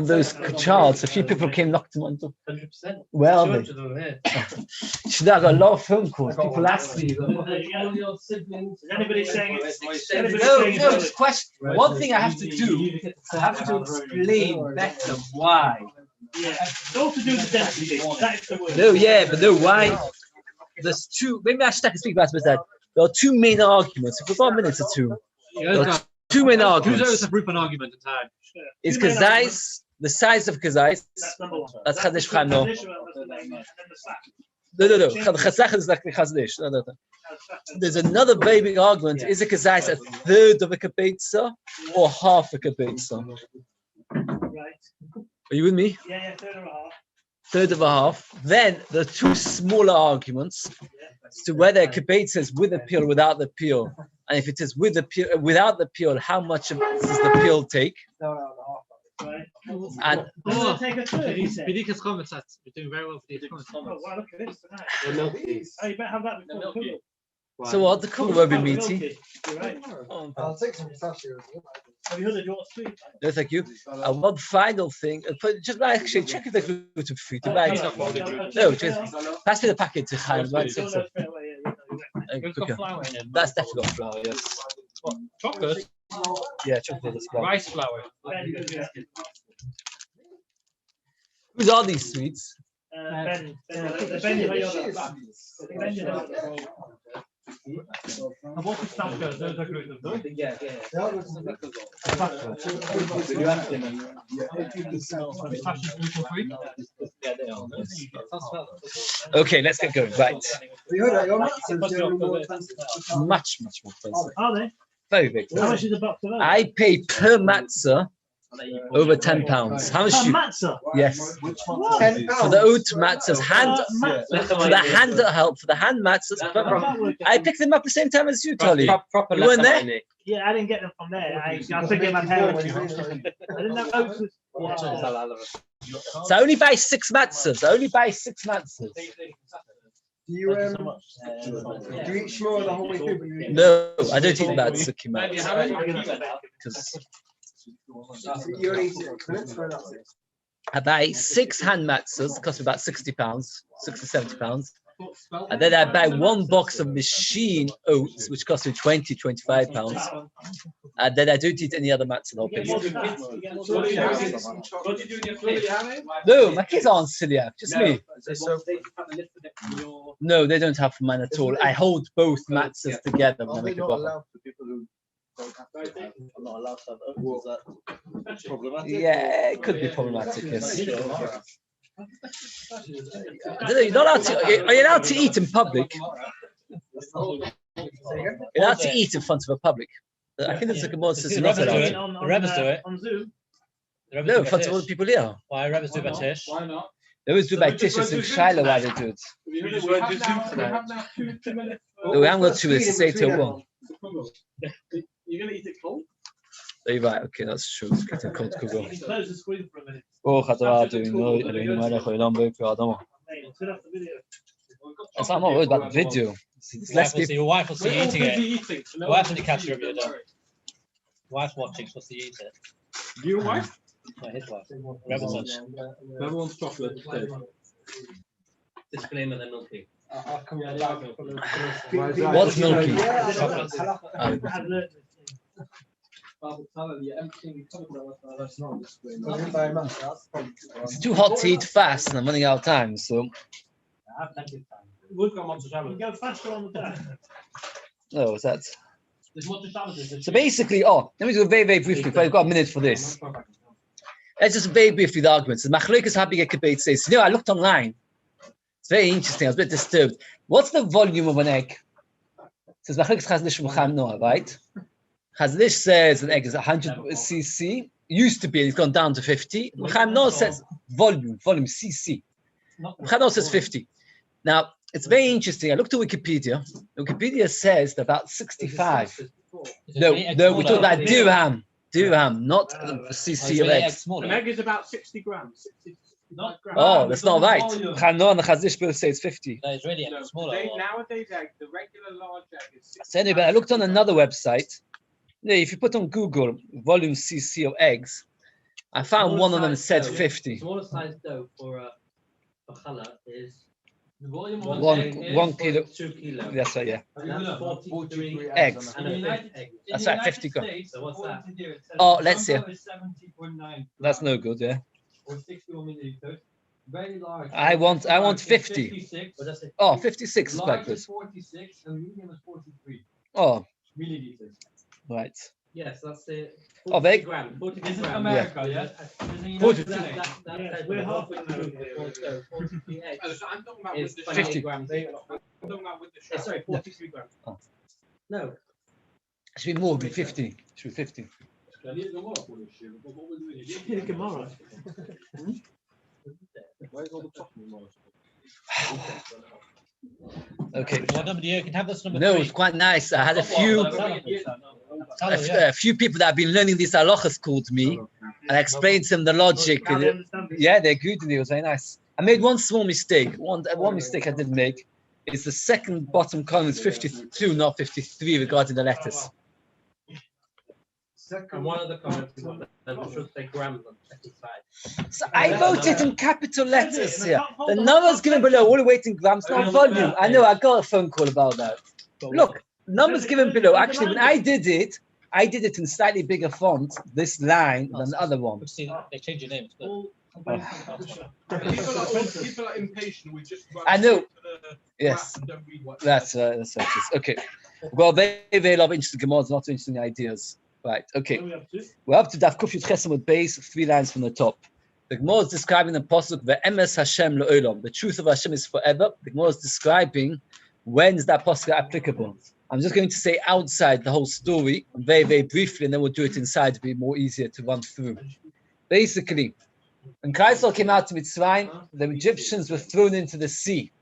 of those charts, a few people came knocked them on. 100%. Well, I you know, I got a lot of phone calls. People ask me. Anybody saying it's No, just question. One thing I have to do, I have to explain better why. Yeah, it's all to do with the density. That is the word. No, yeah, but no, why? There's two. Maybe I should speak about that. There are two main arguments. If we've got a minute or two, there are two main arguments. Argument in time. Is kazais the size of kazais? That's number one. That's chadish chano. No. Chazach is like the chadish. No. There's another very big argument. Is a kazais a third of a kabetza or half a kabetza? Right. Are you with me? Yeah, third and a half. Third of a half. Then there are two smaller arguments as to whether a kabetza is with the peel or without the peel. And if it is with the peel, without the peel, how much does the peel take? Right. And Does it take a third, he said? You're doing very well for the Oh, wow, look at this tonight. Oh, you better have that before the cookie. so what? The colour will be meaty. You're right. I'll take some pistachios. Have you heard of yours too? No, thank you. And one final thing, just actually check if they're gluten free. No, just pass me the packet to Chaim. Right, so, It's got flour in it. that's definitely got flour, yes. What? Chocolate? Yeah, chocolate as well. Rice flour. Whose are these sweets? Ben. And what pistachios? Those are gluten free. Pistachios gluten free? Okay, let's get going. Right. You heard that, Yomi? Much more expensive. Are they? Very big. How much is a box of those? I pay per matzah over £10. How much? Per You? matzah? Yes. £10. For the oat matzahs, for the hand matzahs. I picked them up at the same time as you, Tolly. You weren't there? Yeah, I didn't get them from there. I figured my parents. I didn't know oats was. So I only buy 6 matzahs. Do you eat shmur the whole way through? No, I don't eat matzah kimat. Because You only eat it. I buy 6 hand matzahs, cost me about £60, £60-70. And then I buy 1 box of machine oats, which costs me £20-25. And then I don't eat any other matzah. No, my kids aren't celiac, just me. No, they don't have mine at all. I hold both matzahs together when I make a box. Yeah, it could be problematic. Yes. I don't know, you're not allowed to, are you allowed to eat in public? You're allowed to eat in front of a public. I think it's like a more system. Not allowed. The Rebbes do it. On Zoom. No, in front of all the people here. Why Rebbes do it by Tish? They always do by Tishas and Shiloh why they do it. No, we haven't got to it, say to one. You're going to eat it cold? Are you right? Okay, that's true. It's getting cold to go. Close the screen for a minute. Oh, I'm not worried about the video. It's less people. Your wife will see you eating it. Your wife will catch you if you don't. Wife's watching, so see you eat it. Your wife? No, his wife. Rebel's lunch. Whoever wants chocolate. Disclaimer, they're milky. What's milky? It's too hot to eat fast and I'm running out of time, so. We've got one to travel. Go faster on the day. No, what's that? So basically, let me do very, very briefly, if I've got a minute for this. Let's just very briefly the arguments. The Machlokes Habig Kibet says, I looked online. It's very interesting. I was a bit disturbed. What's the volume of an egg? It says Machlokes Chazlish Mucham Noah, right? Chazlish says an egg is 100 cc. Used to be, it's gone down to 50. Mucham Noah says volume cc. Mucham Noah says 50. Now, it's very interesting. I looked at Wikipedia. Wikipedia says that about 65. No, we're talking about dirham. Dirham, not cc of eggs. An egg is about 60 grams. 60, Oh, that's not right. Chano and the Chazlish both say it's 50. No, it's really smaller. Nowadays, egg, the regular large egg is 60. So anyway, I looked on another website. If you put on Google volume cc of eggs, I found one of them said Size dough. 50. Smaller size dough for challah is The volume One kilo. 2 kilos. That's right, yeah. That's 43 Eggs. and a fifth egg. That's right, 50 grams. So what's that? Oh, let's see. 70.9. That's no good, yeah. Or 61 milliliters. Very large. I want 50. 56. What does it? Oh, 56 is quite Large good. is 46 and medium is 43 Oh, milliliters. right. Yes, that's the Oh, 43 they- grams. 43 This is grams. America, yeah? Forty- Yes, we're half America. 43 eggs. So I'm talking about Is with the 50. grams. I'm talking about with the shell. Sorry, 43 grams. Oh. No, Should be more than 50. Should be 50. I need to go up with this shit, but what we're doing is- Yeah, Gemara. Where's all the chocolate marks? Okay. what number do you can have this number No, three? it's quite nice. I had a few people that have been learning these halachas called me, and I explained to them the logic. Now they understand it. Yeah, they agreed with me. It was very nice. I made one small mistake. One mistake I did make is the second bottom column is 52, not 53, regarding the letters. And one of the comments is that we should say grams on the second side. So I wrote it in capital letters here. The numbers given below, all the weight in grams, not volume. I know, I got a phone call about that. Look, numbers given below. Actually, when I did it in slightly bigger font, this line, than the other one. We've seen it. They change your names. But People are impatient. We just run I know. straight to the Yes, graph and don't read what- that's right. That's right. Okay. Well, they love interesting Gemaras, not interesting ideas. Right. Okay. What are we up to? We're up to Daf Kuf Yud Chesed with Beis, 3 lines from the top. The Gemara is describing the pasuk ve'emes Hashem le'olam. The truth of Hashem is forever. The Gemara is describing when is that pasuk applicable. I'm just going to say outside the whole story very, very briefly, and then we'll do it inside to be more easier to run through. Basically, when Kaisel came out to Mitzrayim, the Egyptians were thrown into the sea.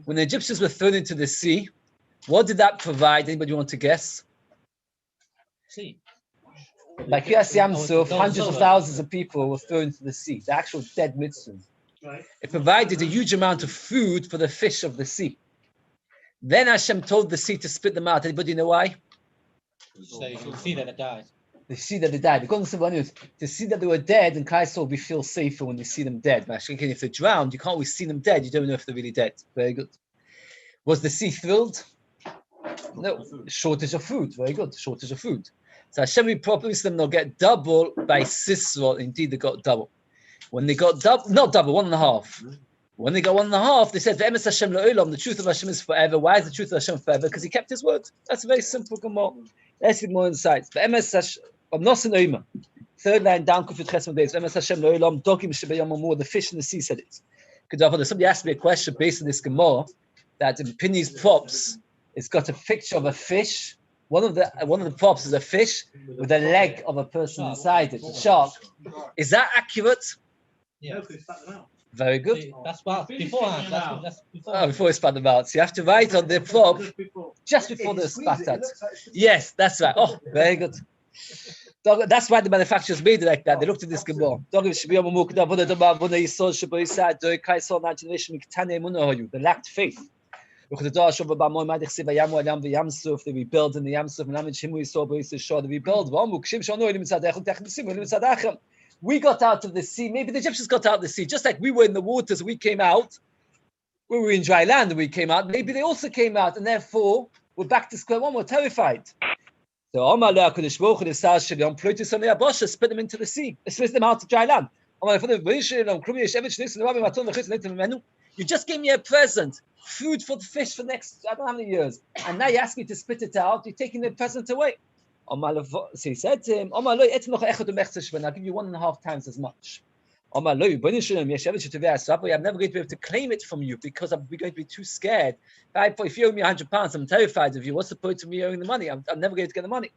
When the Egyptians were thrown into the sea, what did that provide? Anybody want to guess? see. By Kriyas Yamsuf, hundreds of thousands of people were thrown into the sea, the actual dead Mitzvahs. Right. It provided a huge amount of food for the fish of the sea. Then Hashem told the sea to spit them out. Anybody know why? So you can see that it dies. They see that they died. Because to see that they were dead, and Kaisel, we feel safer when we see them dead. But actually, if they're drowned, you can't always see them dead. You don't know if they're really dead. Very good. Was the sea thrilled? No. Shortage of food. Very good. Shortage of food. So Hashem promised them they'll get double by Yisroel. Indeed, they got double. When they got double, not double, 1.5. When they got 1.5, they said, "Ve'emes Hashem le'olam." The truth of Hashem is forever. Why is the truth of Hashem forever? Because He kept His word. That's a very simple Gemara. Let's get more insights. Ve'emes Hashem, Nosen Oima. Third line down, Kuf Yud Chesed Beis. Ve'emes Hashem le'olam. Dogim shebeyam amor. The fish in the sea said it. Somebody asked me a question based on this Gemara that in Pinny's props, it's got a picture of a fish. One of the props is a fish with a leg of a person inside it, a shark. Is that accurate? Yeah. No, 'cause it's back them out. Very good. See, that's what beforehand. That's beforehand. Oh, before it's spat about. So you have to write on the prop Just before. just before the spat out. Yes, that's right. Oh, very good. That's why the manufacturers made it like that. They looked at this Gemara. They lacked faith. They rebuild in the Yamsuf. They rebuild. We got out of the sea. Maybe the Egyptians got out of the sea, just like we were in the waters. We came out. We were in dry land and we came out. Maybe they also came out, and therefore we're back to square one. We're terrified. So spit them into the sea. Spit them out to dry land. You just gave me a present, food for the fish for the next, I don't know how many years. And now you ask me to spit it out, you're taking the present away. So he said to him, I'll give you 1.5 times as much. I'm never going to be able to claim it from you because we're going to be too scared. If you owe me £100, I'm terrified of you. What's the point of me owing the money? I'm never going to get the money.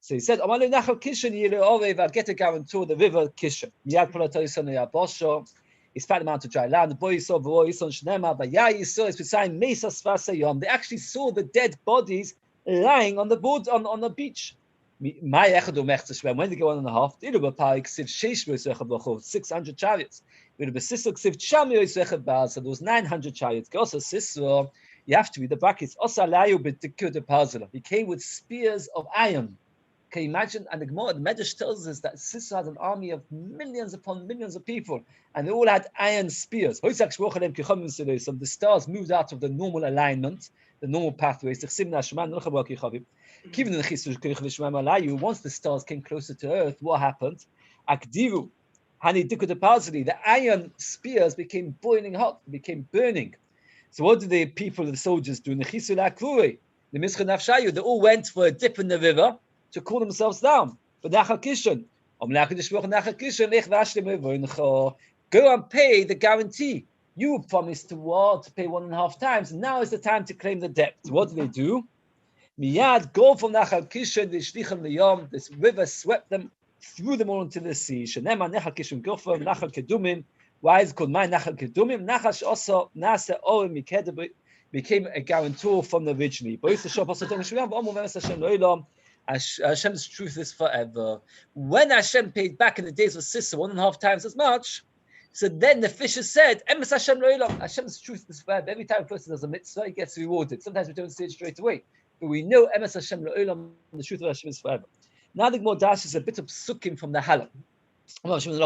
So he said, I'll get a guarantor, the river Kishon. He spat them out to dry land. They actually saw the dead bodies lying on the board on the beach. When they go 1.5, 600 chariots. So there was 900 chariots. You have to read the brackets. He came with spears of iron. Can you imagine? And the Gemara, the Medrash tells us that Sisera had an army of millions upon millions of people, and they all had iron spears. So the stars moved out of the normal alignment, the normal pathways. Once the stars came closer to Earth, what happened? The iron spears became boiling hot, became burning. So what did the people, the soldiers do? They all went for a dip in the river to cool themselves down. But Nachal Kishon, go and pay the guarantee. You promised to pay 1.5 times. Now is the time to claim the debt. So what do they do? Miyad, go from Nachal Kishon, this river swept them, threw them all into the sea. Shenema Nachal Kishon Gofam, Nachal Kedumim. Why is it called my Nachal Kedumim? Nachal also Nasa Orim Mikedabit became a guarantor from the originally. Hashem's truth is forever. When Hashem paid back in the days of Sisera 1.5 times as much, so then the fishers said, Emes Hashem Lo'ilam, Hashem's truth is forever. Every time a person does a mitzvah, he gets rewarded. Sometimes we don't see it straight away, but we know Emes Hashem Lo'ilam, the truth of Hashem is forever. Now the Gemara dashes a bit of psukim from the Halach. This is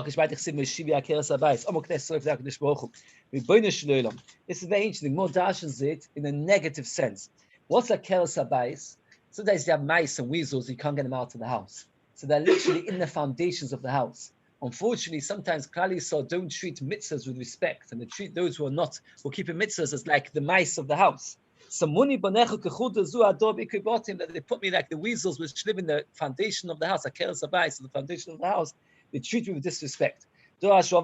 very interesting. The Gemara dashes it in a negative sense. What's a keres habayis? Sometimes you have mice and weasels, you can't get them out of the house. So they're literally in the foundations of the house. Unfortunately, sometimes Klal Yisrael don't treat mitzvahs with respect, and they treat those who are keeping mitzvahs as like the mice of the house. That they put me like the weasels which live in the foundation of the house, a keres habayis, the foundation of the house. They treat me with disrespect. I love it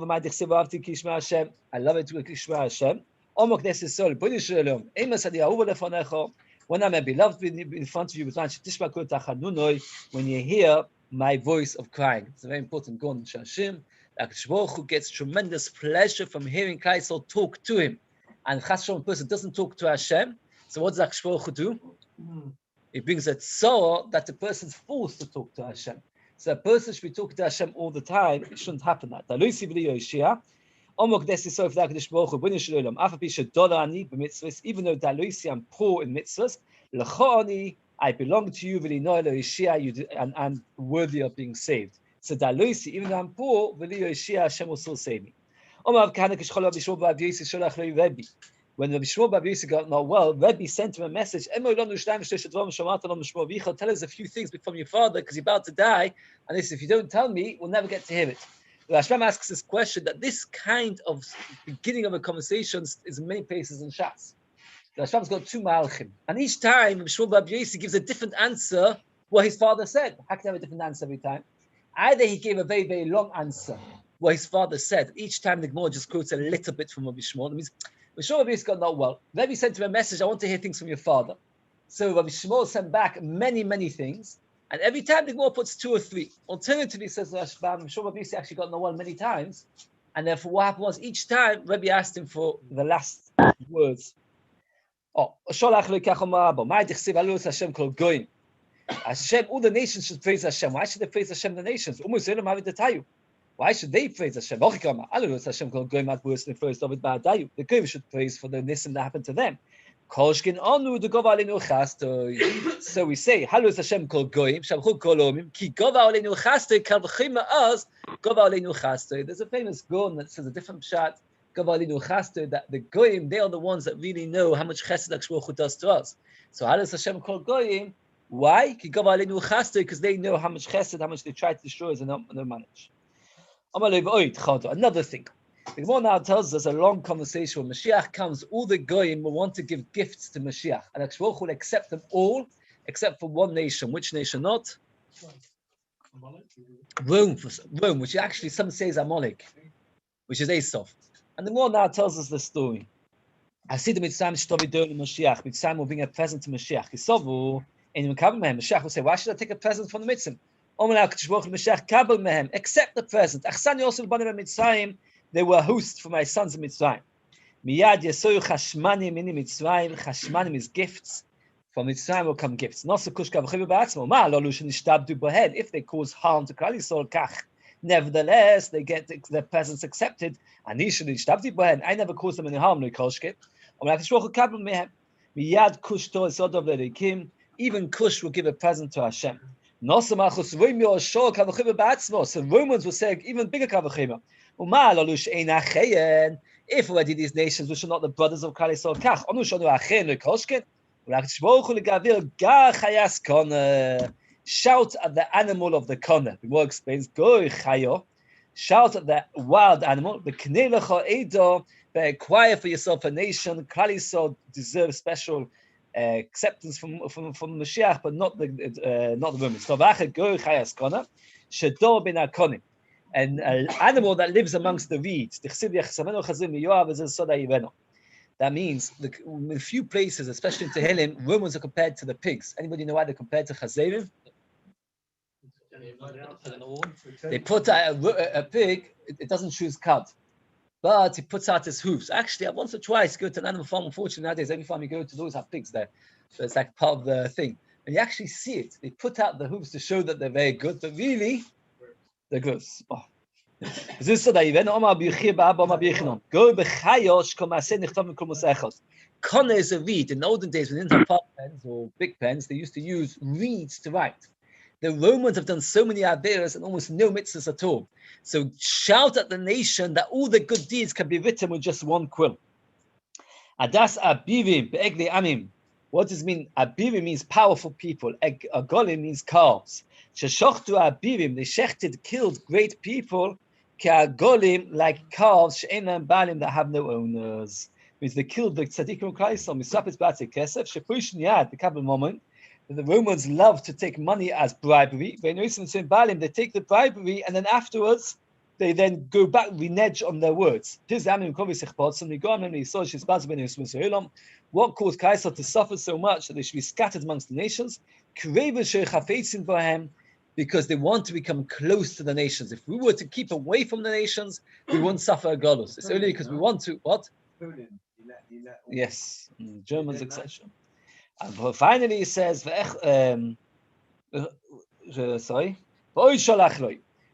with Kishma Hashem. When I'm beloved in front of you, when you hear my voice of crying. It's a very important gon Shashim. Who gets tremendous pleasure from hearing Klal Yisrael talk to him. And a person doesn't talk to Hashem, so what does HaKadosh do? It brings a tzor that the person's forced to talk to Hashem. So a person should be talking to Hashem all the time. It shouldn't happen that. Even though I'm poor in mitzvahs, I belong to you, and I'm worthy of being saved. So even though I'm poor, Hashem will still save me. When Rabbi Yisroel got not well, Rabbi sent him a message. Tell us a few things from your father because you're about to die. And this, if you don't tell me, we'll never get to hear it. Hashem asks this question that this kind of beginning of a conversation is in many places in Shas. Hashem's got 2 malachim. And each time, Rabbi Yisroel gives a different answer what his father said. How can he have a different answer every time? Either he gave a very, very long answer, what his father said. Each time the Gemara just quotes a little bit from Rabbi Shmuel. That means Rabbi Yisroel got not well. Rabbi sent him a message, I want to hear things from your father. So Rabbi Shmuel sent back many, many things. And every time the Gemara puts 2 or 3. Alternatively, says Rashbam, I'm sure Rabbi Yisroel actually got not well many times. And therefore what happened was each time Rabbi asked him for the last words. Hashem, all the nations should praise Hashem. Why should they praise Hashem, the nations? Why should they praise Hashem? The Goyim should praise for the nisim that happened to them. So we say, Halus Hashem kol Goyim, Shamchu kol omim, ki gova aleinu chastoy, kal v'chima az, gova aleinu chastoy. There's a famous gon that says a different pshat, gova aleinu chastoy, that the Goyim, they are the ones that really know how much chesed HaKadosh does to us. So Halus Hashem kol Goyim, why? Ki gova aleinu chastoy, because they know how much chesed, how much they try to destroy us and not manage. Another thing. The Gemara now tells us a long conversation. When Mashiach comes, all the Goyim will want to give gifts to Mashiach. And HaKadosh will accept them all, except for one nation. Which nation not? Rome, which actually some say is Amalek, which is Esau. And the Gemara now tells us the story. I see the Mitzrayim Shtovi Dur Mashiach. Mitzrayim will bring a present to Mashiach. Mashiach will say, why should I take a present from the Mitzrayim? Accept the present. They were hosts for my sons in Mitzrayim. Chashmanim is gifts. From Mitzrayim will come gifts. If they cause harm to Klal Yisrael, nevertheless they get their presents accepted. I never caused them any harm. Even Kush will give a present to Hashem. Nosamachus Romeo Shor Kavachima Batsmo. So Romans will say even bigger Kavachima. If already these nations which are not the brothers of Kali Sol Kach, shout at the animal of the Kona. The more explains, Go Chayo, shout at the wild animal, the Knelecha Edo, acquire for yourself a nation. Kali Sol deserves special acceptance from Mashiach, but not the women. So Go Chayas Kona, Shador bin Akonim. An animal that lives amongst the reeds. That means in a few places, especially in Tehillim, Romans are compared to the pigs. Anybody know why they're compared to Chazerim? They put out a pig, it doesn't choose cud, but he puts out his hooves. Actually, I once or twice go to an animal farm. Unfortunately, nowadays, every farm you go to, they always have pigs there. So it's like part of the thing. And you actually see it. They put out the hooves to show that they're very good, but really, they're gross. Oh. Kona is a reed. In the olden days, when they didn't have park pens or big pens, they used to use reeds to write. The Romans have done so many averas and almost no mitzvahs at all. So shout at the nation that all the good deeds can be written with just one quill. Adas abirim be'egle amim. What does it mean? Abirim means powerful people. Agolim means calves. Sheshochtu abirim, they shechted, killed great people. Agolim, like calves, she'enam balim, that have no owners. Means they killed the tzaddikim Christ. Misapis bate kesef shepush niyad. The couple moment. The Romans love to take money as bribery. They take the bribery and then afterwards they then go back, renege on their words. What caused Kaisar to suffer so much that they should be scattered amongst the nations? Because they want to become close to the nations. If we were to keep away from the nations, we wouldn't suffer a galus. It's only because we want to, what? Yes, Germans, etc. And finally, he says, sorry,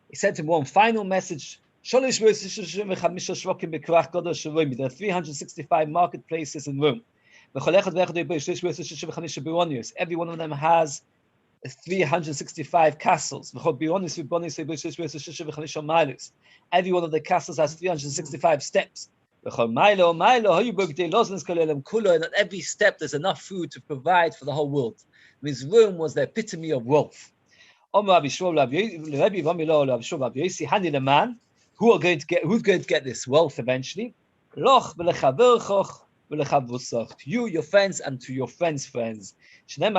he said to him one final message. There are 365 marketplaces in Rome. Every one of them has 365 castles. Every one of the castles has 365 steps. And at every step there's enough food to provide for the whole world. It means Rome was the epitome of wealth. Who's going to get this wealth eventually? To you, your friends, and to your friends' friends. The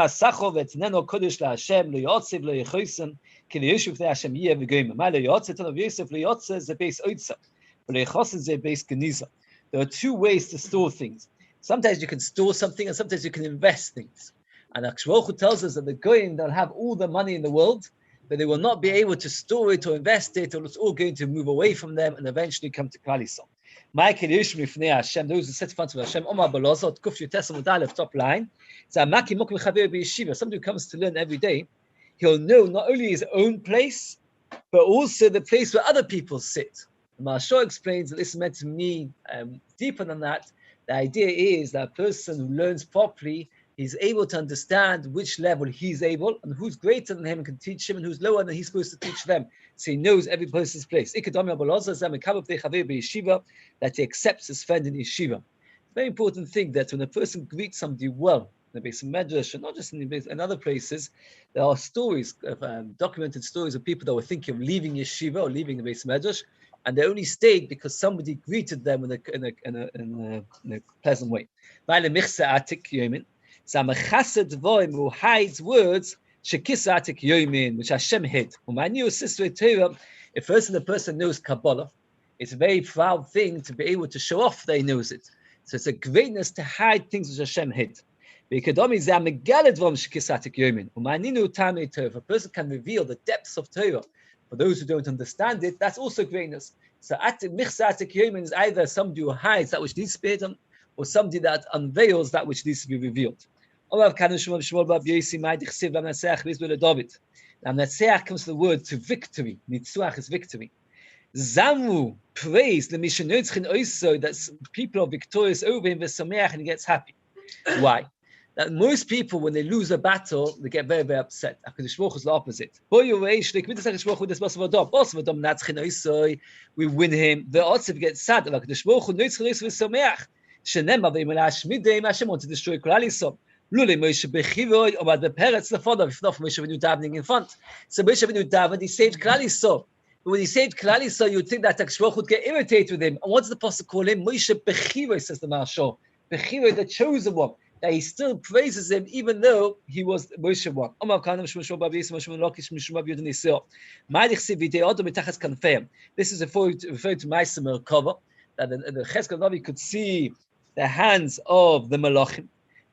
There are two ways to store things. Sometimes you can store something and sometimes you can invest things. And Akshvochu tells us that the Goyim, they'll have all the money in the world, but they will not be able to store it or invest it, or it's all going to move away from them and eventually come to Klal Yisrael. Those who sit in front of Hashem, Omar Balazot, Kufyu Tesam Udalef, top line. Somebody who comes to learn every day, he'll know not only his own place, but also the place where other people sit. Marshall explains that this is meant to mean deeper than that. The idea is that a person who learns properly, he's able to understand which level he's able, and who's greater than him and can teach him, and who's lower than he's supposed to teach them. So he knows every person's place. That he accepts his friend in yeshiva. It's a very important thing that when a person greets somebody well, in the Beis Medrash, and not just in other places, there are stories, documented stories of people that were thinking of leaving yeshiva or leaving the Beis Medrash, and they only stayed because somebody greeted them in a pleasant way. So I'm a chassid voim who hides words, shekisatik yomin, which Hashem hid. If first the person knows Kabbalah, it's a very proud thing to be able to show off that he knows it. So it's a greatness to hide things which Hashem hid. If a person can reveal the depths of Torah for those who don't understand it, that's also greatness. So michsatik yomin is either somebody who hides that which needs to be hidden, or somebody that unveils that which needs to be revealed. Now, Netzeach comes to the word to victory. Nitzuach is victory. Zamu, praise the Mishnah also that people are victorious over him, and he gets happy. Why? that most people, when they lose a battle, they get very, very upset. HaKadosh Baruch Hu is the opposite. We win him. The Otziv gets sad. HaKadosh Baruch Hu Hashem wanted to destroy Klal Yisrael. Lule Moshe Bechivoy, or the parents, the father, if not Moshe Rabbeinu davening in front. So Moshe Rabbeinu davened, he saved Klal Yisrael. But when he saved Klal Yisrael, you would think that HaKadosh Baruch Hu would get irritated with him. And what does the apostle call him? Moshe Bechivoy, says the Marshal. Bechivoy, the chosen one. That he still praises him even though he was the Moshe one. This is referring to Ma'aser Merkava, that the Cheskel Navi could see the hands of the Malachim.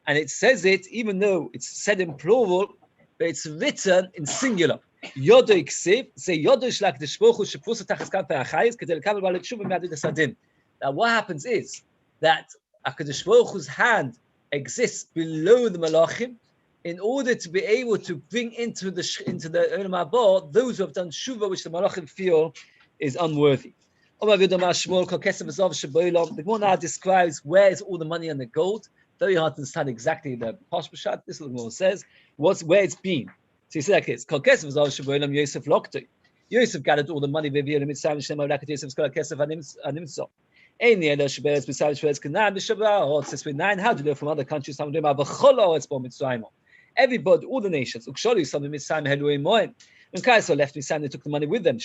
And it says it, even though it's said in plural, but it's written in singular. Yodo Iksiv, say Yodo Shlak the Shpochu Shepusa Tachas Kanfei Achayis, Kedel Kabel Balet Shuva Me'adu Desadin. Now what happens is that HaKadosh Baruch Hu's hand exists below the Malachim in order to be able to bring into the Olam Haba those who have done Shuva, which the Malachim feel is unworthy. The Gemara now describes where is all the money and the gold. Very hard to understand exactly the Posh Pshat. This is what the Gemara says. Where it's been. So you see like this. Yosef Lokti. Yosef gathered all the money. Since we're 900 from other countries, everybody, all the nations, when Kaiser left Mitzrayim, they took the money with them.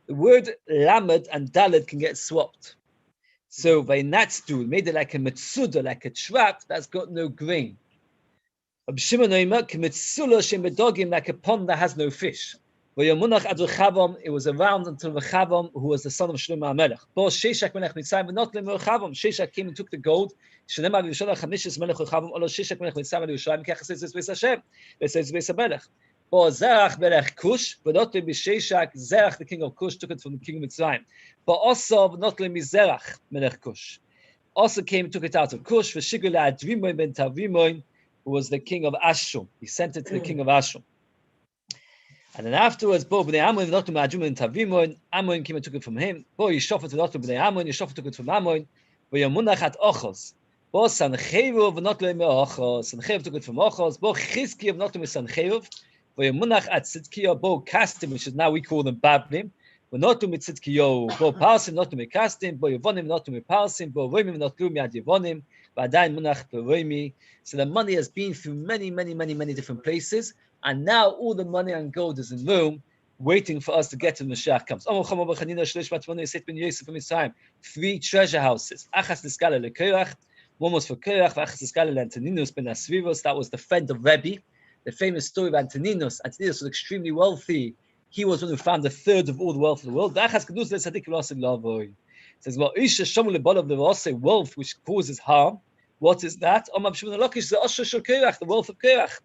The word lamed and dalet can get swapped. So vaynatzu made it like a mitzuda, like a trap that's got no grain. Like a pond that has no fish. It was around until Rechavam, who was the son of Shlomo HaMelech. Sheshach came and took the gold. Zerach Melech Kush, but not to be Sheshach, Zerach the king of Kush took it from the king of Mitzrayim. But also not to be Zerach Melech Kush. Also came and took it out of Kush for Shigula Advimoin ben Tavimoin, who was the king of Ashur. He sent it to the king of Ashur. And then afterwards, Bo Bnei Ammon, not to Advimoin ben Tavimoin, Ammon came and took it from him. Bo Yishofet, not to Bnei Ammon, Yishofet took it from Ammon. Bo Yamunach at Ochos. Bo Sancheirov, not to Ochos. Sancheirov took it from Ochos. Bo Chizkiyav, not to Sancheirov. Munach at Tzidkiyo, Bo Kastim, which is now we call them Babnim. We're not to me Tzidkiyo, Bo Parsim, not to me Kastim, Bo Yevonim, not to me Parsim, Bo Roimim, not to me Ad Yevonim, Badain Munach Roimi. So the money has been through many different places, and now all the money and gold is in Rome, waiting for us to get to Mashiach comes. 3 treasure houses. Achas Niskala LeKorach, one was for Korach, Achas Niskala LeAntoninus ben Asvivos, that was the friend of Rabbi. The famous story of Antoninus. Antoninus was extremely wealthy. He was one who found a third of all the wealth of the world. It says, well, wealth which causes harm. What is that? The wealth of Korach.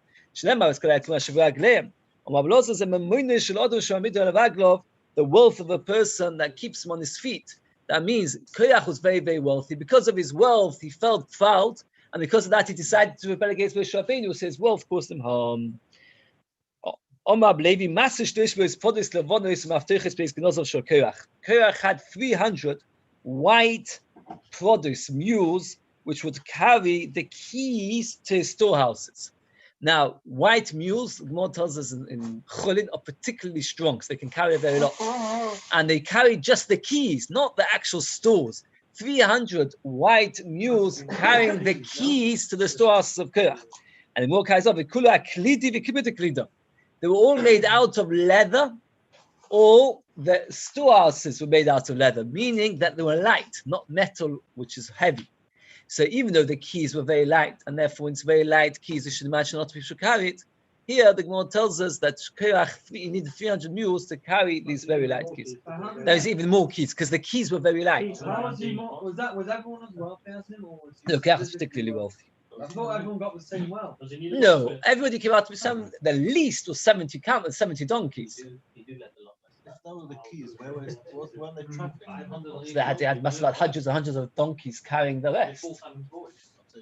The wealth of a person that keeps him on his feet. That means Korach was very, very wealthy. Because of his wealth, he felt proud. And because of that, he decided to rebel against Moshe Rabbeinu, who says wealth caused him harm. Korach had 300 white produce mules, which would carry the keys to his storehouses. Now, white mules, the Gemara tells us in Cholin, are particularly strong, so they can carry a very lot. And they carry just the keys, not the actual stores. 300 white mules carrying the keys to the storehouses of Korach. And the more carries of they were all made out of leather. All the storehouses were made out of leather, meaning that they were light, not metal, which is heavy. So even though the keys were very light, and therefore it's very light keys, you should imagine not to be able to carry it. Here, the Gemara tells us that Korach needed 300 mules to carry these very light keys. There is even more keys because the keys were very light. Was everyone as wealthy as him? No, Korach was particularly wealthy. I thought everyone got the same wealth. No, everybody came out with the least was 70 donkeys. That were the keys. Where weren't they traveling? So they had must have had hundreds and hundreds of donkeys carrying the rest.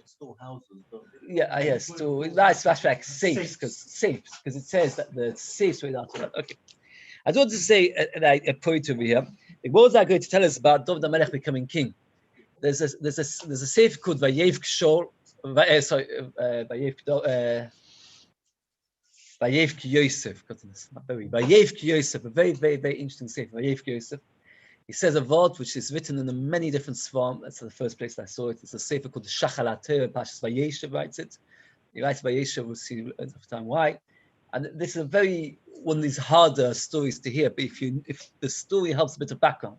Storehouses, Yeah, yes. So that's flashback safes because it says that the safes were out of that. Okay, I just want to say a point over here. What was I going to tell us about David HaMelech becoming king? There's a sefer called Vayev Kshor. Vayev Ki Yosef. Vayev Ki Yosef. A very, very, very interesting sefer. Vayev Ki Yosef. He says a word which is written in many different svarim. That's the first place I saw it. It's a sefer called the Shachalater. Pashas Vayeshev writes it. He writes Vayeshev. We'll see at the time why. And this is a very one of these harder stories to hear. But if the story helps a bit of background,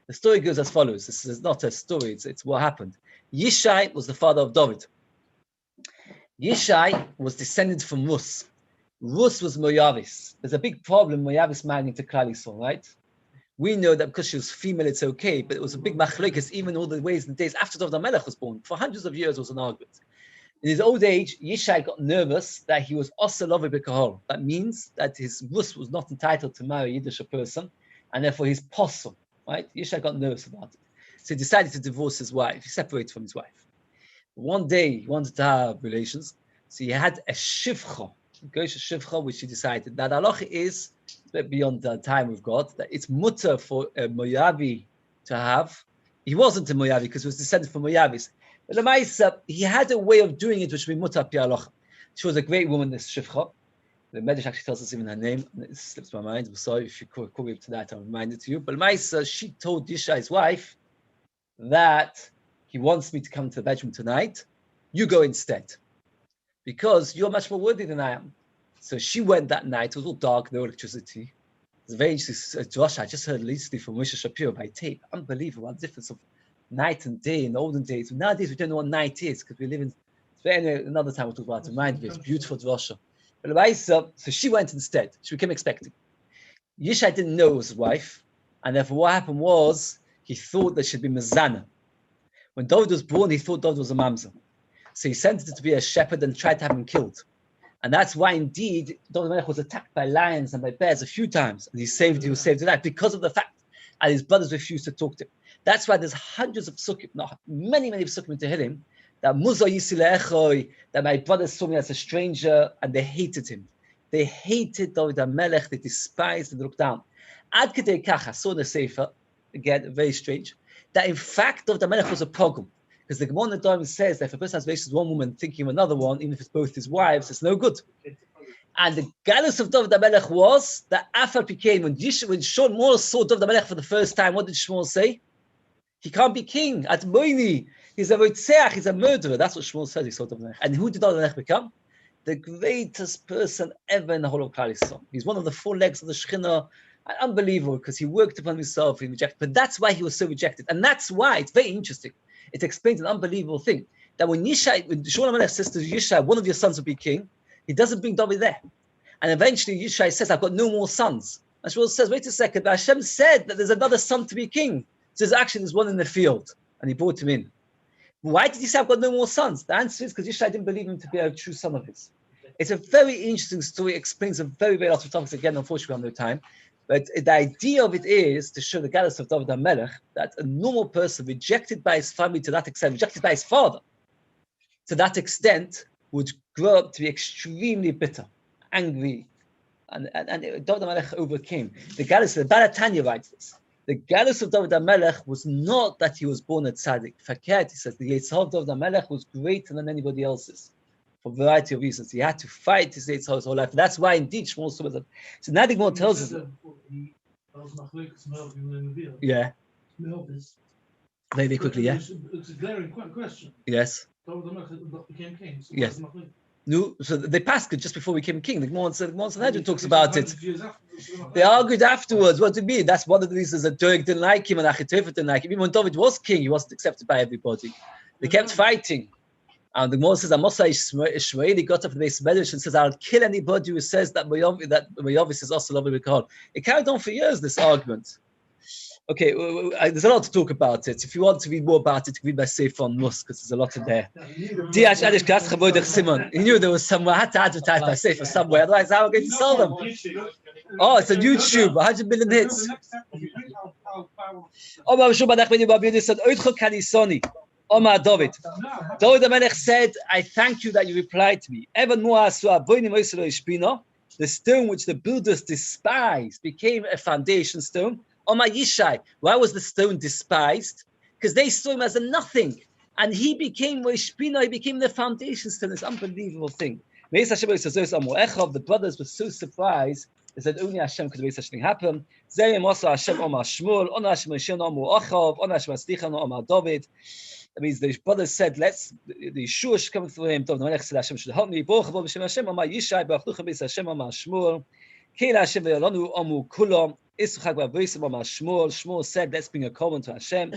the story goes as follows. This is not a story. It's what happened. Yishai was the father of David. Yishai was descended from Rus. Rus was Moavis. There's a big problem Moavis marrying into Klal Yisrael, right? We know that because she was female, it's okay, but it was a big machlokes, even all the ways and days after David HaMelech was born. For hundreds of years, it was an argument. In his old age, Yishai got nervous that he was also loved by Kahol. That means that his Rus was not entitled to marry a Yiddish person, and therefore he's possible, right? Yishai got nervous about it. So he decided to divorce his wife. He separated from his wife. One day, he wanted to have relations, so he had a shivcha, which he decided. Now, the halacha is, beyond the time we've got, that it's mutter for a Moavi to have. He wasn't a Moavi because he was descended from Moavis. But the Maisa, he had a way of doing it which would be mutter pi halacha. She was a great woman, this Shivcha. The Medrash actually tells us even her name, and it slips my mind. I'm sorry if you call me up to that, I'll remind it to you. But Maisa, she told Yishai's wife that he wants me to come to the bedroom tonight. You go instead, because you're much more worthy than I am. So she went that night. It was all dark, no electricity. It was very interesting. Josh, I just heard recently from Moshe Shapiro by tape. Unbelievable, the difference of night and day in the olden days. Nowadays, we don't know what night is because we live in. But anyway, another time we'll talk about it. Remind me, it's beautiful Joshua. But so she went instead. She became expecting. Yishai didn't know it was his wife, and therefore what happened was he thought that she'd be Mezana. When David was born, he thought David was a mamzer. So he sent it to be a shepherd and tried to have him killed. And that's why, indeed, David HaMelech was attacked by lions and by bears a few times. And he was saved alive because of the fact that his brothers refused to talk to him. That's why there's hundreds of psukim, not many psukim in Tehillim, that Muzo Yisile Echoi, that my brothers saw me as a stranger and they hated him. They hated David HaMelech, they despised and looked down. Ad Kedei Kach, I saw in the Sefer, again, very strange, that in fact David HaMelech was a pogrom. Because the Gemara in the Dharma says that if a person has relations with one woman thinking of another one, even if it's both his wives, it's no good. And the galus of David HaMelech was that Afar became, when Shmuel saw David HaMelech for the first time, what did Shmuel say? He can't be king. At Moini, he's a Rotzeach, he's a murderer. That's what Shmuel said, he saw David HaMelech. And who did David HaMelech become? The greatest person ever in the whole of Klal Yisrael. He's one of the 4 legs of the Shekhinah. Unbelievable, because he worked upon himself, he rejected. But that's why he was so rejected. And that's why, it's very interesting. It explains an unbelievable thing. That when Shmuel HaMelech says to Yishai, one of your sons will be king, he doesn't bring David there. And eventually Yishai says, I've got no more sons. And Shmuel says, wait a second, Hashem said that there's another son to be king. So there's one in the field. And he brought him in. Why did he say, I've got no more sons? The answer is because Yishai didn't believe him to be a true son of his. It's a very interesting story. It explains a very, very lot of topics. Again, unfortunately, we have no time. But the idea of it is to show the galus of David HaMelech that a normal person rejected by his family to that extent, rejected by his father to that extent, would grow up to be extremely bitter, angry, and David HaMelech overcame. The galus, the Baratanya writes this. The galus of David HaMelech was not that he was born a tzaddik. Fakert, he says, the Yitzhak of David HaMelech was greater than anybody else's. For a variety of reasons. He had to fight his Yitzhak his whole life. That's why indeed Shmuel saw that. So now the Gemara tells us. Yeah. Very, very quickly, yeah. It's a glaring question. Yes. Became king. So yes. No, so they passed it just before we became king. The Gemara talks about it. They argued afterwards. What did it mean? That's one of the reasons that Doeg didn't like him and Achitofel didn't like him. Even when David was king, he wasn't accepted by everybody. They kept fighting. And the Gemara says, Amosai Ishmaeli got up the Beis Medrash and says, I'll kill anybody who says that Moavis is also lovely with God. It carried on for years, this argument. Okay, there's a lot to talk about it. If you want to read more about it, read my Sefer on Mus, because there's a lot in there. He knew there was somewhere, I had to advertise my Sefer somewhere, otherwise how am I going to sell them? Oh, it's on YouTube, 100 million hits. Omar David. David HaMelech said, I thank you that you replied to me. The stone which the builders despised became a foundation stone. Omar Yishai. Why was the stone despised? because they saw him as a nothing. And he became Shpina, he became the foundations to this unbelievable thing. The brothers were so surprised. They said only Hashem could make such thing happen. That means the brothers said, let's, the Shiur should come through him. The Melech said, Hashem should help me. Shmuel said, let's bring a korban to Hashem.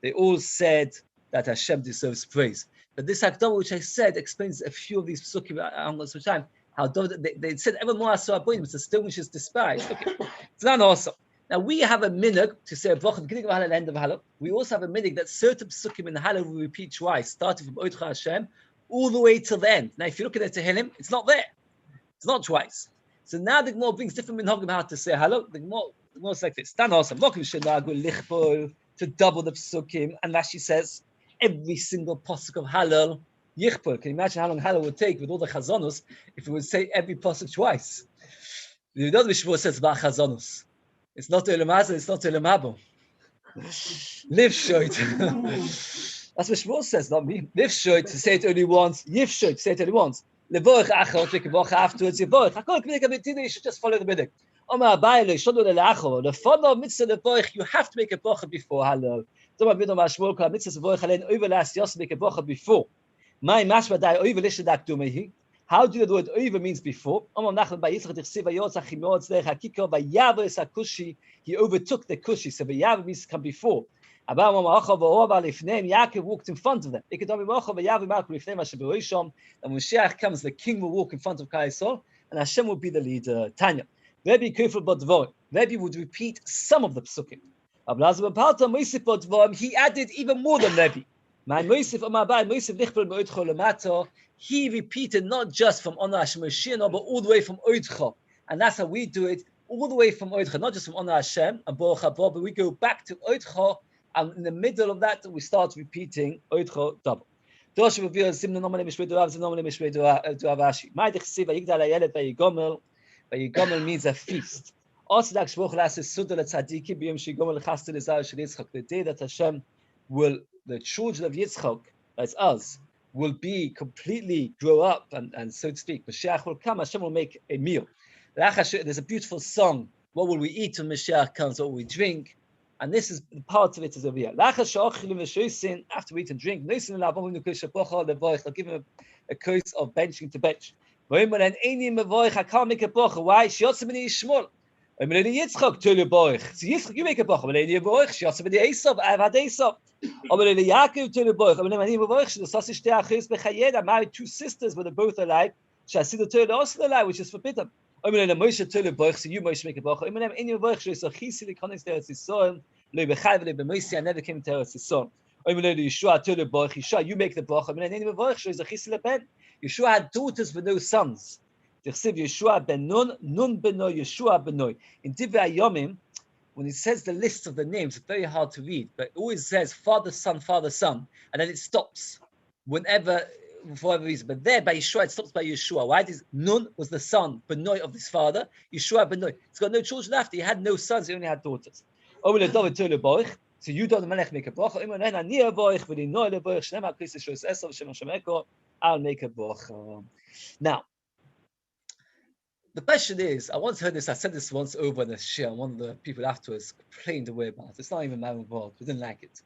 They all said that Hashem deserves praise. But this Hakdama, which I said, explains a few of these psukim some time. How they said evermore Asar Aboim, it's a stone which is despised. Okay, it's not awesome. Now we have a minhag to say a bracha at the beginning of Halal and end of Halal. We also have a minhag that certain psukim in Halal will repeat twice, starting from Oitcha Hashem all the way till the end. Now if you look at the Tehillim, it's not there. It's not twice. So now the Gemara brings different minhagim how to say Halal. The Gemara is like this. Tan awesome. To double the psukim, and Rashi says every single pasuk of Halal Yichpur. Can you imagine how long Halal would take with all the chazonus if we would say every pasuk twice? The Yehuda Steinberg says about chazonus. It's not Olam Hazeh, it's not Olam Haba. Live shoit. That's what Shmuel says, not me. Live shoit to say it only once. Yif shoit to say it only once. Levorach achot, make a bracha afterwards. Yevorach. Hakol k'minik amitini. You should just follow the minik. Omar Abai le shodu le la'achor. The follow mitzvah levorach. You have to make a bracha before Halal. Don't be no mashmol kol mitzvah levorach halen over last yos make a bracha before. My mashma dai over lishadak dumehi. How do the word over means before? Omar Nachman by Yitzchak tichsiv vayotz achimot zeh hakiko vayav es hakushi. He overtook the kushi. So vayav means to come before. Yaakov walked in front of them. And when Mashiach comes, the king will walk in front of Klal Yisrael, and Hashem will be the leader. Tanya. Rabbi would repeat some of the psukim. He added even more than Rabbi. He repeated not just from Honor Hashem Mashiach, but all the way from Oidcha. And that's how we do it, all the way from Oidcha, not just from Honor Hashem and Baruch Haba, but we go back to Oidcha. And in the middle of that, we start repeating Oidcha double. Vayigomel means a feast. The day that Hashem will, the children of Yitzchak, that's us, will be completely grow up and so to speak. Mashiach will come, Hashem will make a meal. There's a beautiful song. What will we eat when Mashiach comes? What will we drink? And this is part of it is over here. After we eat and drink, they'll give him a curse of benching to bench. Why? So Yitzchak, you make a bracha. I married two sisters, but they're both alive. Which is forbidden. So you Moshe make a bracha. I never came to Eretz Yisrael. You make the bracha. Yeshua had daughters but no sons. Yeshua ben Nun, Nun beno Yeshua beno. In Divrei Yomim, when it says the list of the names, it's very hard to read, but it always says father, son, and then it stops whenever, for whatever reason. But there by Yeshua, it stops by Yeshua. Why? This Nun was the son, Benoi of his father. Yeshua Benoi. He's got no children after. He had no sons. He only had daughters. So you don't melech make a bracha. I'll make a bracha. Now, the question is, I once heard this, I said this once over in a shiur, one of the people afterwards complained away about it. It's not even my own fault. We didn't like it.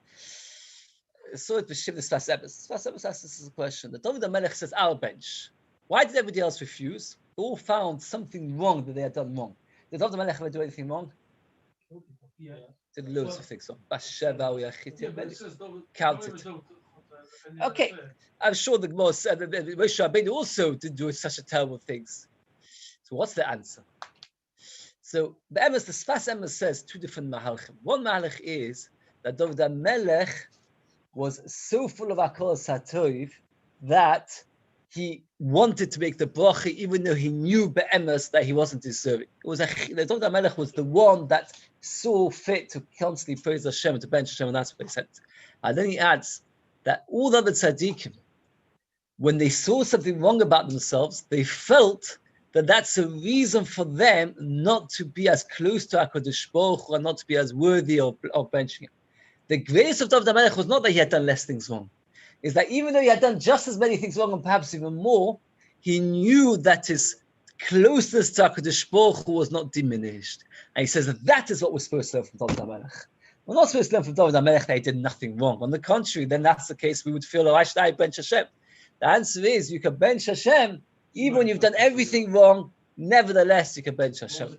So it was Shiv this Sfas Emes. Sfas Emes asked this question. The David HaMelech says, our bench. Why did everybody else refuse? They all found something wrong that they had done wrong. Did David HaMelech ever do anything wrong? Yeah. Did loads of things wrong. Count it. Okay. I'm sure the Gemara said that Moshe Rabbeinu also did do such a terrible things. So what's the answer? So the Sfas Emes says two different mahalchim. One mahalch is that David HaMelech was so full of Akol Satoiv that he wanted to make the bracha even though he knew be'emes that he wasn't deserving. David HaMelech was the one that saw fit to constantly praise Hashem, to bench Hashem, and that's what they said. And then he adds that all the other tzaddikim, when they saw something wrong about themselves, they felt that's a reason for them not to be as close to HaKadosh Baruch Hu and not to be as worthy of benching him. The grace of David HaMelech was not that he had done less things wrong. It's that even though he had done just as many things wrong and perhaps even more, he knew that his closeness to HaKadosh Baruch Hu was not diminished. And he says that is what we're supposed to learn from David HaMelech. We're not supposed to learn from David HaMelech that he did nothing wrong. On the contrary, then that's the case, we would feel, why should I bench Hashem? The answer is, you can bench Hashem, even when you've done everything wrong, nevertheless, you can bench Hashem.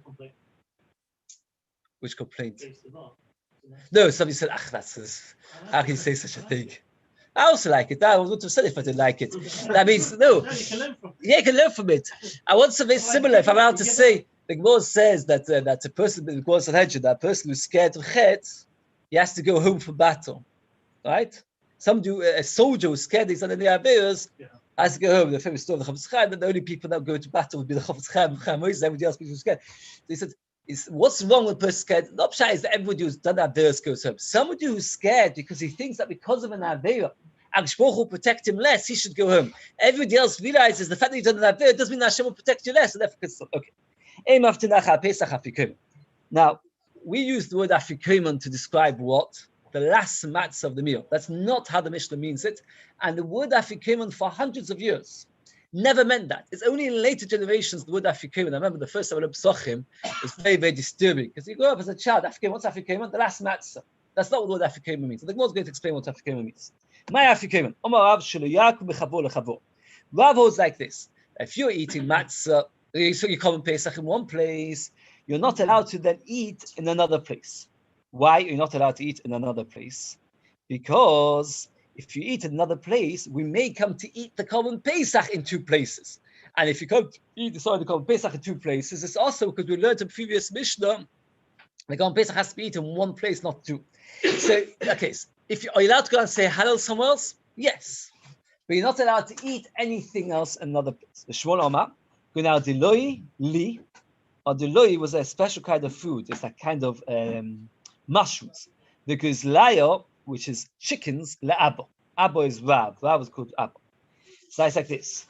Which complaint? No, somebody said, how can you say such a thing? I also like it. I wouldn't have said it if I didn't like it. That means, no. Yeah, you can learn from it. I want something similar. If I'm allowed to say, the Gemara says that a person, that person who's scared of chet, he has to go home from battle. Right? A soldier who's scared he's under the Averas, has to go home. The famous story of the Chofetz Chaim, that the only people that go to battle would be the Chofetz Chaim, everybody else is scared. So he said, what's wrong with a person scared? The option is that everybody who's done Averas goes home. Somebody who's scared because he thinks that because of an Avera, HaKadosh Baruch Hu will protect him less, he should go home. Everybody else realizes the fact that you've done an Avera doesn't mean that Hashem will protect you less, and therefore it's okay. Now, we use the word afikomen to describe what? The last matzah of the meal. That's not how the Mishnah means it. And the word afikomen for hundreds of years never meant that. It's only in later generations the word afikomen. I remember the first time I learned Pesachim was very, very disturbing. Because you grow up as a child, afikomen, what's afikomen? The last matzah. That's not what the word afikomen means. So the Gemara is going to explain what afikomen means. My afikomen. Rav holds like this. If you're eating matzah, so you come in Pesach in one place, you're not allowed to then eat in another place. Why are you not allowed to eat in another place? Because if you eat in another place, we may come to eat the Korban Pesach in two places. And if you come to eat the Korban Pesach in two places, it's also because we learned in previous Mishnah, the Korban Pesach has to be eaten in one place, not two. So, okay, so are you allowed to go and say Hallel somewhere else? Yes. But you're not allowed to eat anything else in another place. The Shmuel Omar, now Diloi Li, or Diloi was a special kind of food. It's that kind of mushrooms. Because Layo, which is chickens, Le'abo. Abo is Rav. Rav is called Abo. So it's like this.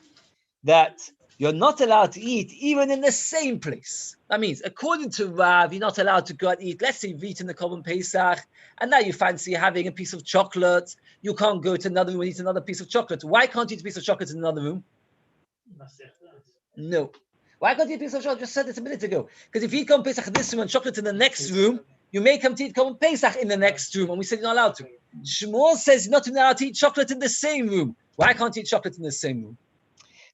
That you're not allowed to eat even in the same place. That means, according to Rav, you're not allowed to go and eat. Let's say you've eaten the Korban Pesach, and now you fancy having a piece of chocolate. You can't go to another room and eat another piece of chocolate. Why can't you eat a piece of chocolate in another room? No. Why can't you eat a piece of chocolate? I just said this a minute ago. Because if you eat Korban Pesach in this room and chocolate in the next room, you may come to eat Korban Pesach in the next room, and we said you're not allowed to. Shmuel says you're not allowed to eat chocolate in the same room. Why can't you eat chocolate in the same room?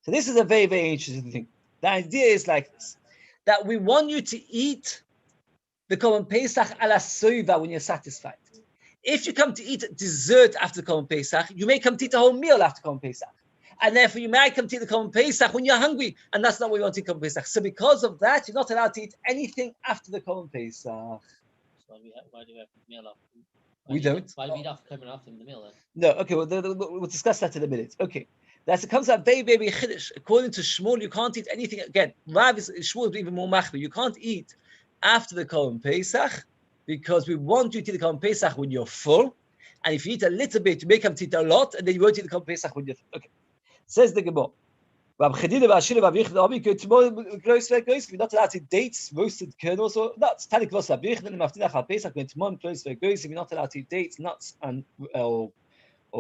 So this is a very, very interesting thing. The idea is like this, that we want you to eat the Korban Pesach a la soiva when you're satisfied. If you come to eat dessert after the Korban Pesach, you may come to eat a whole meal after Korban Pesach. And therefore you may come to eat the Korban Pesach when you're hungry, and that's not what you want to eat Korban Pesach. So because of that, you're not allowed to eat anything after the Korban Pesach. Why do we have the meal after? We don't. Why do we have to come after the meal then? No, okay, we'll discuss that in a minute. Okay. It comes out very, very chiddush. According to Shmuel, you can't eat anything. Again, Shmuel is even more machmir. You can't eat after the Korban Pesach because we want you to eat the Korban Pesach when you're full. And if you eat a little bit, you may come to eat a lot, and then you won't eat the Korban Pesach when you're full. Okay. Says the Gemara. We're not allowed to eat dates, roasted kernels, or nuts. You're not allowed to eat dates, nuts, and or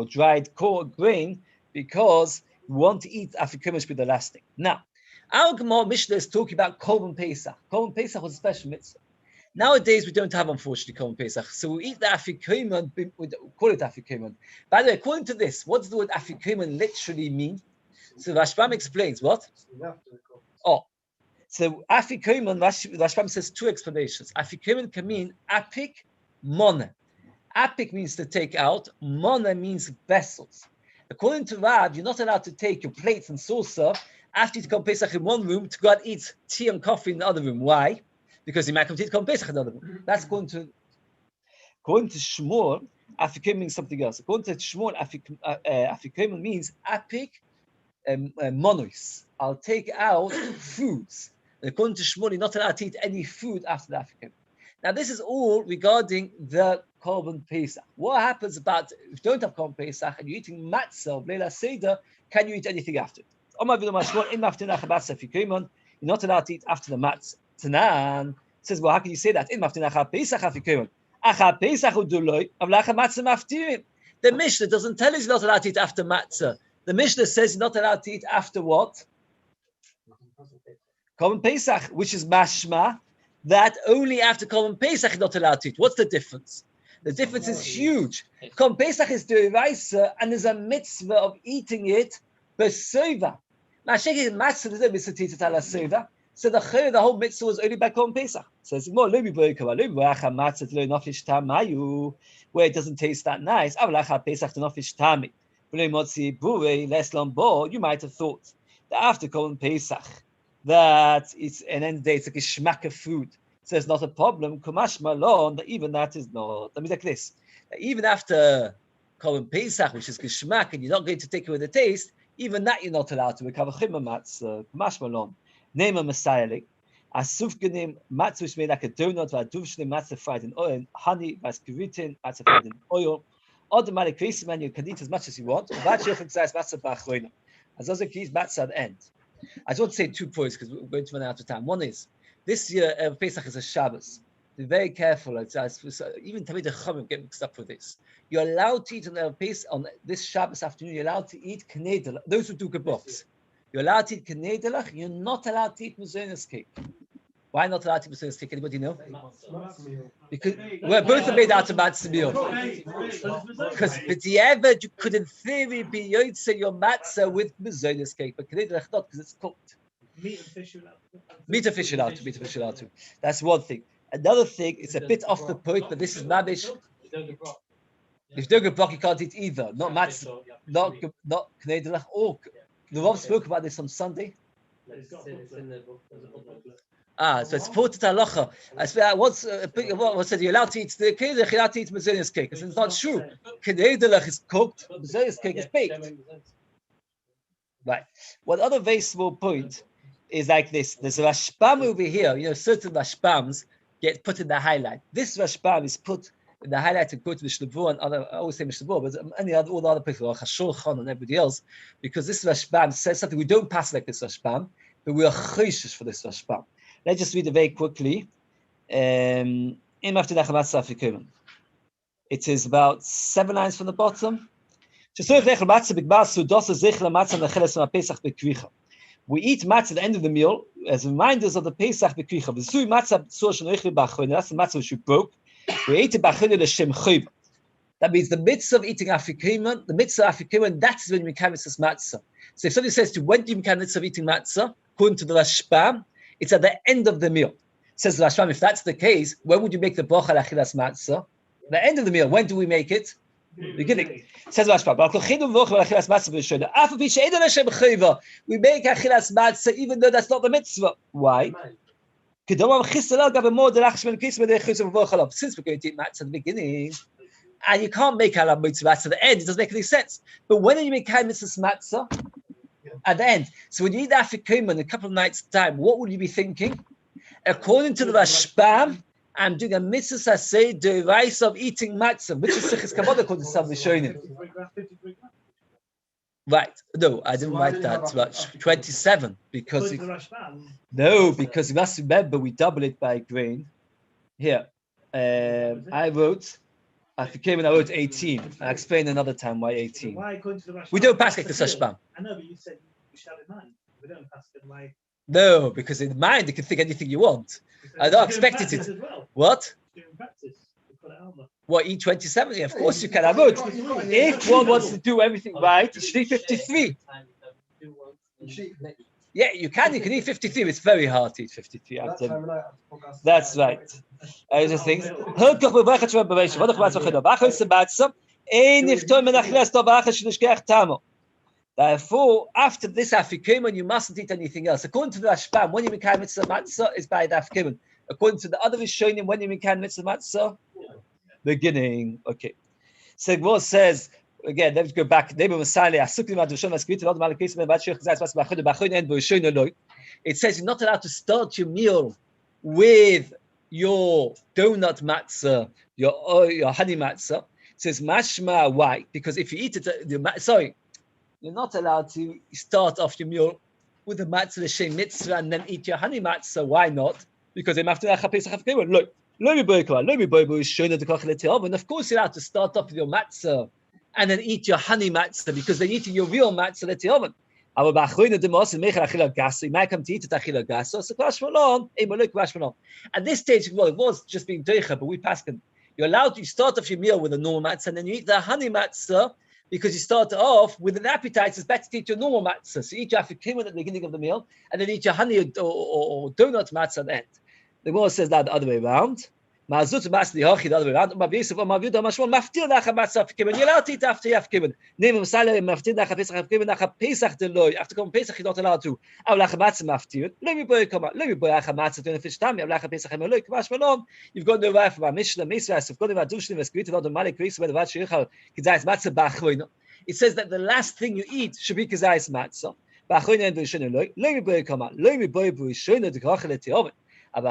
dried grain, because we want to eat afikomen with the last thing. Now, our Gemara Mishnah is talking about Korban Pesach. Korban Pesach was a special mitzvah. Nowadays, we don't have, unfortunately, Korban Pesach. So we eat the afikomen, we call it afikomen. By the way, according to this, what does the word afikomen literally mean? So Rashbam explains what? So afikomen, Rashbam says two explanations. Afikomen can mean apik, mona. Apik means to take out, mona means vessels. According to Rav, you're not allowed to take your plates and saucer after you come Pesach in one room to go and eat tea and coffee in the other room. Why? Because you might come to eat come Pesach in the other room. That's according to Shmuel, afikomen means something else. According to Shmuel, afikomen means apik, monos. I'll take out foods. And according to Shmuel, you're not allowed to eat any food after the afikomen. Now, this is all regarding the Korban Pesach. What happens about if you don't have Korban Pesach and you're eating matzah of Leila Seder, can you eat anything after it? you're not allowed to eat after the matzah. Tanan says, well, how can you say that? In maftin achar Pesach afikumen. Achar Pesach uduloi avlacha matzah maftirin. The Mishnah doesn't tell us you're not allowed to eat after matzah. The Mishnah says you're not allowed to eat after what? Korban Pesach, which is mashma, that only after Korban Pesach you're not allowed to eat. What's the difference? The difference is huge. Korban Pesach is deraisa, and there's a mitzvah of eating it b'sova. Now, shaking matzah, there's no mitzvah to eat it ala sova. So the whole mitzvah was only by Korban Pesach. So it's more where it doesn't taste that nice. You might have thought that after Korban Pesach, that it's an end day, it's like a geschmack of food. So it's not a problem. Kumash malon, that even that is not. Let me like this. That even after Korban Pesach, which is geschmack, and you're not going to take away the taste, even that you're not allowed to recover chimah kumash malon. Name a messiah. Asuf genim matzah which made like a donut, v'aduvshne matzah fried in oil, and honey, vaskiritin matzah fried in oil. Automatic crazy man, you can eat as much as you want. As also keys matzah at the end. I just want to say 2 points because we're going to run out of time. One is this year Pesach is a Shabbos. Be very careful. Even Tamid Chachamim get mixed up with this. You're allowed to eat on this Shabbos afternoon. You're allowed to eat knedel. Those who do kebabs. You're allowed to eat knedelach. You're not allowed to eat mazonos cake. Why not allowed to eat mazonos cake? Anybody know? Because we're both made out of matzah meal. Because b'diavad you could in theory be yotze your matzah with mazonos cake, but knedelach not because it's cooked. Meat and fish allowed to. Meat and fish allowed to. That's one thing. Another thing, it's a bit off the point, but this is mabish. If you don't get brock, you can't eat either. Not matzah, not knedelach or. The Rav spoke about this on Sunday. So it's quoted halacha. What said you're allowed to eat the kiddush, you're allowed to eat mazonos cake. It's not true. Kiddush is cooked, mazonos cake is baked. Right. One other very small point is like this. There's a rashbam over here. You know, certain rashbams get put in the highlight. This rashbam is put in the highlight and go to Mishnah and other. I always say Mishnah, but all the other people, like Shulchan and everybody else, because this rashbam says something we don't pass like this rashbam, but we are choishes for this rashbam. Let's just read it very quickly. It is about 7 lines from the bottom. We eat matzah at the end of the meal as reminders of the Pesach b'kricha. That's the matzah which we broke. We ate it b'achinu l'shem chayv. That means the mitzvah of eating afikomen, the mitzvah of afikomen, that's when you can mitzvah matzah. So if somebody says to when do you can mitzvah of eating matzah, according to the Rashbam, it's at the end of the meal. Says the Rashbam, if that's the case, when would you make the bracha l'achilas matzah? The end of the meal. When do we make it? Beginning. Says the Rashbam, we make achilas matzah even though that's not the mitzvah. Why? Since we're going to eat matzah at the beginning, and you can't make halal mitzvah at the end, it doesn't make any sense. But when are you make halal mitzvah matzah? At the end. So when you eat afikomen in a couple of nights' time, what would you be thinking? According to the Rashbam, I'm doing a mitzvah saseh deraisa of eating matzah, which is sichas kavod according to some Rishonim. Right. No, I didn't write that much. 27 because because you must remember we double it by grain. Here, I wrote 18. I explain another time why 18. Why according to the Rashbam? We don't pass like the Rashbam. I know, but you said we should have in mind. We don't pass it. Why? No, because in mind you can think anything you want. I don't expect it. Well. What? Practice. What, E27? Yeah, of course you can. I would. If one wants to do everything right, it's E53. Yeah, you can eat 53. It's very hard to eat 53. That's right. Those things. Therefore, after this afikomen, you mustn't eat anything else. According to the Rashbam, when you make mitzvah matzah, is by the afikomen. According to the other Rishonim, when you make mitzvah matzah, beginning. Okay. So Gemara says again. Let's go back. It says you're not allowed to start your meal with your donut matzah, your honey matzah. It says mashma. Why? Because if you eat it, you're not allowed to start off your meal with the matzah l'shem mitzvah and then eat your honey matzah. Why not? Because they have to Pesach Kibun. Look, and of course you're allowed to start off with your matzah and then eat your honey matzah because they're eating your real matzah l'teoven. You might come to eat it achila gaso. So at this stage, well, it was just being doicha, but we passed it. You're allowed to start off your meal with a normal matzah and then you eat the honey matzah because you start off with an appetite. It's better to eat your normal matzah. So eat your afikim at the beginning of the meal and then eat your honey or donut matzah at the end. The Gemara says that the other way around. Ma'azut masli hachi the other way around. Ma'avisuf or ma'aviuda mashmol maftir nacha matzah afikim. You're allowed to eat after you have given. Name of Saleh maftir nacha Pesach afikim nacha Pesach deloi. After come Pesach you're not allowed to. Avlacha matzah maftir. Let me boy come out. Let me boy acha matzah doing a fish time. Avlacha Pesach emeloi kvash malom. You've got no right from our Mishnah. Misras. You've got no vadushnim eskrita not the malik kreis where the vashirichal kizayis matzah ba'achroino. It says that the last thing you eat should be kizayis matzah. Ba'achroino and doishon eloi. Let me boy come out. Let me boy buishon the kachel teoven. So the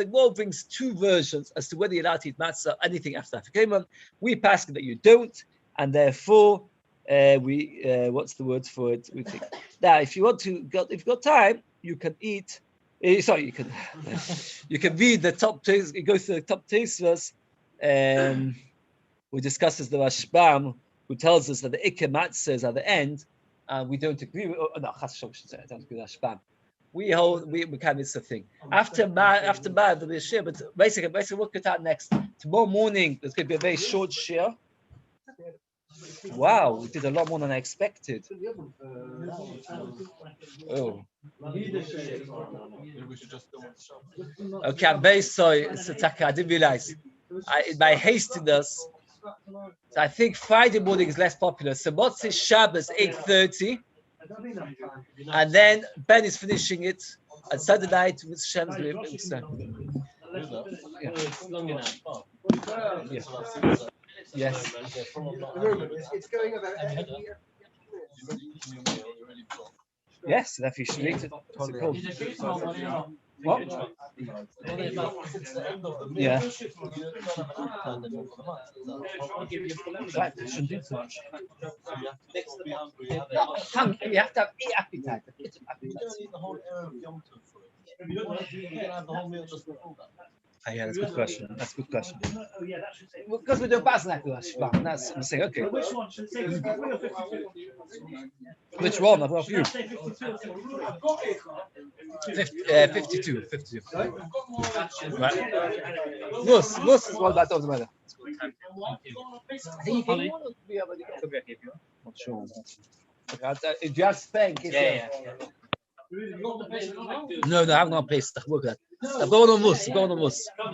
Gemara brings two versions as to whether you're allowed to eat matzah anything after Afikaman. We pass that you don't, and therefore what's the word for it? We think now if you've got time, you can eat. You can read the top taste. You go through the top tastes. We discusses the Rashbam, who tells us that the Ikka matzahs at the end. We don't agree with. Oh, no, I don't agree with Rashbam. We hold we can't miss the thing. After there'll be a shiur, but basically we'll get out next. Tomorrow morning there's going to be a very short shiur. Wow, we did a lot more than I expected. Oh. Okay, I'm very sorry, Sataka. I didn't realize. In my hastiness. So I think Friday morning is less popular. So Motzei Shabbos 8:30, and then Ben is finishing it. And Sunday night with Shem's Yes. It's going over. Yes, that's you should eat it. What's it called? What? Yeah. Right, you shouldn't do so much. You have to have appetite. You don't eat the whole area of Yom Tov. You can have the whole meal just before that. Yeah, that's a good question. That's a good question. Because we do Basnak to Rashbam. That's I'm saying, okay. Which one should say 53 or 52? Which one? I've got a few. 52. Right. Mus is what that doesn't matter. I think you can be able to not sure. Do you have Spank? Yeah. No, I haven't got a place. I've got one on Mus.